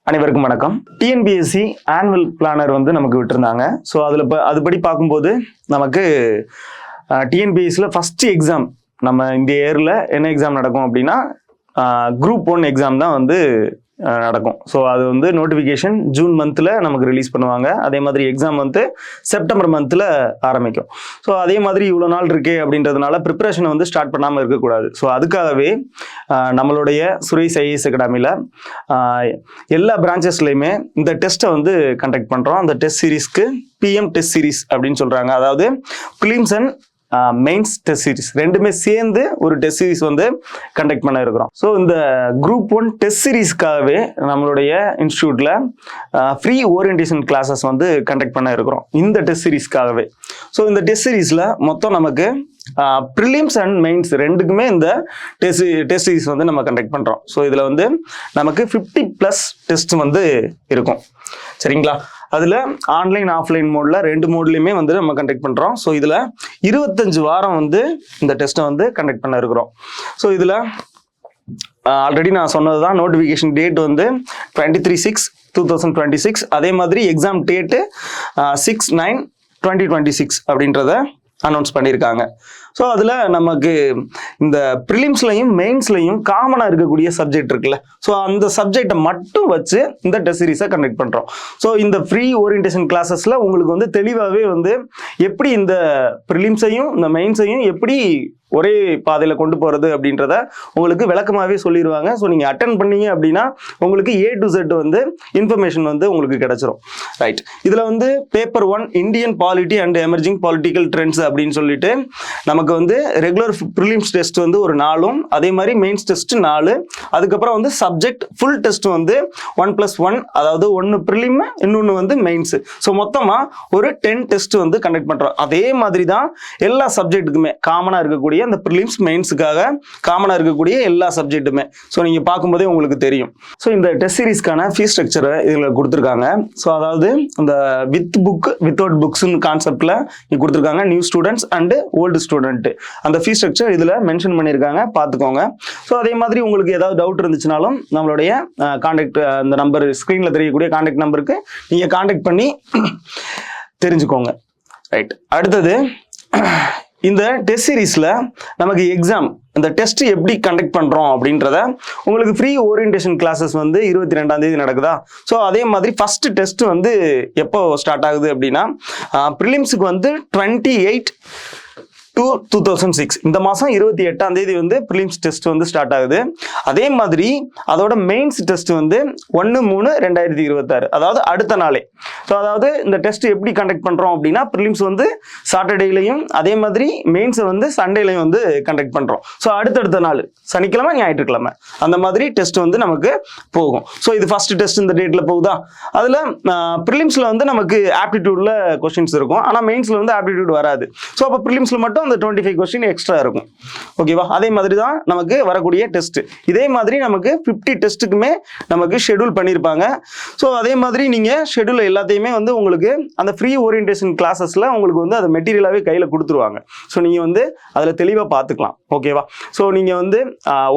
அனைவருக்கும் வணக்கம். TNPSC annual planar வந்து நமக்கு விட்டுருந்தாங்க. ஸோ அதில் அதுபடி பார்க்கும்போது நமக்கு டிஎன்பிஎஸ்சியில் ஃபஸ்ட்டு எக்ஸாம் நம்ம இந்த இயரில் என்ன எக்ஸாம் நடக்கும் அப்படின்னா குரூப் 1 எக்ஸாம் தான் வந்து நடக்கும். ஸோ அது வந்து நோட்டிஃபிகேஷன் ஜூன் மந்தில் நமக்கு ரிலீஸ் பண்ணுவாங்க. அதே மாதிரி எக்ஸாம் வந்து செப்டம்பர் மந்தில் ஆரம்பிக்கும். ஸோ அதே மாதிரி இவ்வளோ நாள் இருக்கே அப்படின்றதுனால ப்ரிப்பரேஷனை வந்து ஸ்டார்ட் பண்ணாமல் இருக்கக்கூடாது. ஸோ அதுக்காகவே நம்மளுடைய சுரேஷ் ஐஏஎஸ் அகாடமியில் எல்லா பிரான்ச்சஸ்லையுமே இந்த டெஸ்ட்டை வந்து கண்டக்ட் பண்ணுறோம். அந்த டெஸ்ட் சீரீஸ்க்கு பிஎம் டெஸ்ட் சீரீஸ் அப்படின்னு சொல்கிறாங்க. அதாவது films and mains test series ரெண்டுமே சேர்ந்து ஒரு டெஸ்ட் சீரிஸ் வந்து கண்டக்ட் பண்ண இருக்கிறோம். ஸோ இந்த குரூப் 1 டெஸ்ட் சீரிஸ்க்காகவே நம்மளுடைய இன்ஸ்டியூட்ல ஃப்ரீ ஓரியன்டேஷன் கிளாஸஸ் வந்து கண்டக்ட் பண்ண இருக்கிறோம் இந்த டெஸ்ட் சீரிஸ்க்காகவே. ஸோ இந்த டெஸ்ட் சீரிஸ்ல மொத்தம் நமக்கு ப்ரிலிம்ஸ் அண்ட் மெயின்ஸ் ரெண்டுக்குமே இந்த டெஸ்ட் சீரிஸ் வந்து நம்ம கண்டக்ட் பண்றோம். ஸோ இதுல வந்து நமக்கு 50+ டெஸ்ட் வந்து இருக்கும். சரிங்களா? அதில் ஆன்லைன் ஆஃப்லைன் மோடில் 2 மோட்லையுமே வந்து நம்ம கண்டக்ட் பண்ணுறோம். ஸோ இதில் 25 வாரம் வந்து இந்த டெஸ்ட்டை வந்து கண்டக்ட் பண்ண இருக்கிறோம். ஸோ இதில் ஆல்ரெடி நான் சொன்னது தான், நோட்டிஃபிகேஷன் டேட் வந்து 23/6/2026. அதே மாதிரி எக்ஸாம் டேட்டு 6/9/2026 அப்படின்றத அனௌன்ஸ் பண்ணியிருக்காங்க. ஸோ அதில் நமக்கு இந்த ப்ரிலிம்ஸ்லையும் மெயின்ஸ்லையும் காமனாக இருக்கக்கூடிய சப்ஜெக்ட் இருக்குல்ல, ஸோ அந்த சப்ஜெக்டை மட்டும் வச்சு இந்த டெஸ்ட் சீரிஸை கண்டக்ட் பண்ணுறோம். ஸோ இந்த ஃப்ரீ ஓரியன்டேஷன் கிளாஸஸில் உங்களுக்கு வந்து தெளிவாகவே வந்து எப்படி இந்த ப்ரிலிம்ஸையும் இந்த மெயின்ஸையும் எப்படி ஒரே பாதையில் கொண்டு போகிறது அப்படின்றத உங்களுக்கு விளக்கமாகவே சொல்லிடுவாங்க. ஸோ நீங்கள் அட்டென்ட் பண்ணீங்க அப்படின்னா உங்களுக்கு A to Z வந்து இன்ஃபர்மேஷன் வந்து உங்களுக்கு கிடைச்சிரும். ரைட். இதில் வந்து paper 1 Indian polity and emerging political trends அப்படின்னு சொல்லிட்டு நமக்கு வந்து ரெகுலர் ப்ரிலிம்ஸ் டெஸ்ட் வந்து ஒரு 4, அதே மாதிரி மெயின்ஸ் டெஸ்ட் 4, அதுக்கப்புறம் வந்து சப்ஜெக்ட் ஃபுல் டெஸ்ட் வந்து 1+1, அதாவது 1 ப்ரிலிம் இன்னொன்று வந்து மெயின்ஸ். ஸோ மொத்தமாக ஒரு 10 டெஸ்ட் வந்து கண்டக்ட் பண்ணுறோம். அதே மாதிரி தான் எல்லா சப்ஜெக்ட்டுக்குமே காமனாக இருக்கக்கூடிய அந்த ப்ரிலிம்ஸ் மெயின்ஸுக்காக காமனாக இருக்கக்கூடிய எல்லா சப்ஜெக்ட்டுமே. ஸோ நீங்கள் பார்க்கும்போதே உங்களுக்கு தெரியும். ஸோ இந்த டெஸ்ட் சீரிஸ்க்கான ஃபீஸ் ஸ்ட்ரக்சரை இதில் கொடுத்துருக்காங்க. ஸோ அதாவது இந்த வித் புக் வித்தவுட் புக்ஸ்னு கான்செப்டில் கொடுத்துருக்காங்க. New students and old student அந்த ஃபீஸ் ஸ்ட்ரக்சர் இதில் மென்ஷன் பண்ணியிருக்காங்க, பார்த்துக்கோங்க. ஸோ அதே மாதிரி உங்களுக்கு ஏதாவது டவுட் இருந்துச்சுனாலும் நம்மளுடைய கான்டாக்ட் அந்த நம்பர் ஸ்க்ரீனில் தெரியக்கூடிய கான்டாக்ட் நம்பருக்கு நீங்கள் கான்டாக்ட் பண்ணி தெரிஞ்சுக்கோங்க. ரைட். அடுத்தது இந்த டெஸ்ட் சீரீஸில் நமக்கு எக்ஸாம் இந்த டெஸ்ட் எப்படி கண்டக்ட் பண்ணுறோம் அப்படின்றத உங்களுக்கு ஃப்ரீ ஓரியன்டேஷன் கிளாஸஸ் வந்து 22ஆம் தேதி நடக்குதா. ஸோ அதே மாதிரி ஃபர்ஸ்ட் டெஸ்ட் வந்து எப்போ ஸ்டார்ட் ஆகுது அப்படின்னா ப்ரிலிம்ஸுக்கு வந்து 28/2/2006 இந்த மாதம் 28ஆம் தேதி வந்து ப்ரிலிம்ஸ் டெஸ்ட் வந்து ஸ்டார்ட் ஆகுது. அதே மாதிரி அதோட மெயின்ஸ் டெஸ்ட் வந்து 1/3/2026, அதாவது அடுத்த நாளே. ஸோ அதாவது இந்த டெஸ்ட் எப்படி கண்டக்ட் பண்ணுறோம் அப்படின்னா ப்ரிலிம்ஸ் வந்து சாட்டர்டேலையும் அதே மாதிரி மெயின்ஸை வந்து சண்டேலையும் வந்து கண்டக்ட் பண்ணுறோம். ஸோ அடுத்தடுத்த நாள் சனிக்கிழமை ஞாயிற்றுக்கிழமை அந்த மாதிரி டெஸ்ட் வந்து நமக்கு போகும். ஸோ இது ஃபர்ஸ்ட் டெஸ்ட் இந்த டேட்டில் போகுதா. அதில் ப்ரிலிம்ஸில் வந்து நமக்கு ஆப்டிடியூடில் கொஸ்டின்ஸ் இருக்கும், ஆனால் மெயின்ஸில் வந்து ஆப்டிடியூட் வராது. ஸோ அப்போ ப்ரிலிம்ஸில் மட்டும் அந்த 25 கொஸ்டின் எக்ஸ்ட்ரா இருக்கும். ஓகேவா? அதே மாதிரி தான் நமக்கு வரக்கூடிய டெஸ்ட். இதே மாதிரி நமக்கு 50 டெஸ்ட்டுக்குமே நமக்கு ஷெடியூல் பண்ணியிருப்பாங்க. ஸோ அதே மாதிரி நீங்கள் ஷெடியூல் எல்லாத்தையுமே வந்து உங்களுக்கு அந்த ஃப்ரீ ஓரியன்டேஷன் கிளாஸஸில் உங்களுக்கு வந்து அதை மெட்டீரியலாகவே கையில் கொடுத்துருவாங்க. ஸோ நீங்கள் வந்து அதில் தெளிவாக பார்த்துக்கலாம். ஓகேவா? ஸோ நீங்கள் வந்து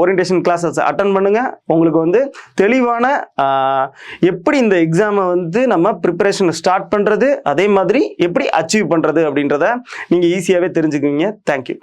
ஓரியன்டேஷன் கிளாஸஸ் அட்டன் பண்ணுங்க. உங்களுக்கு வந்து தெளிவான எப்படி இந்த எக்ஸாமை வந்து நம்ம ப்ரிப்பரேஷனை ஸ்டார்ட் பண்ணுறது, அதே மாதிரி எப்படி அச்சீவ் பண்ணுறது அப்படின்றத நீங்கள் ஈஸியாகவே தெரிஞ்சுக்குவீங்க. Thank you.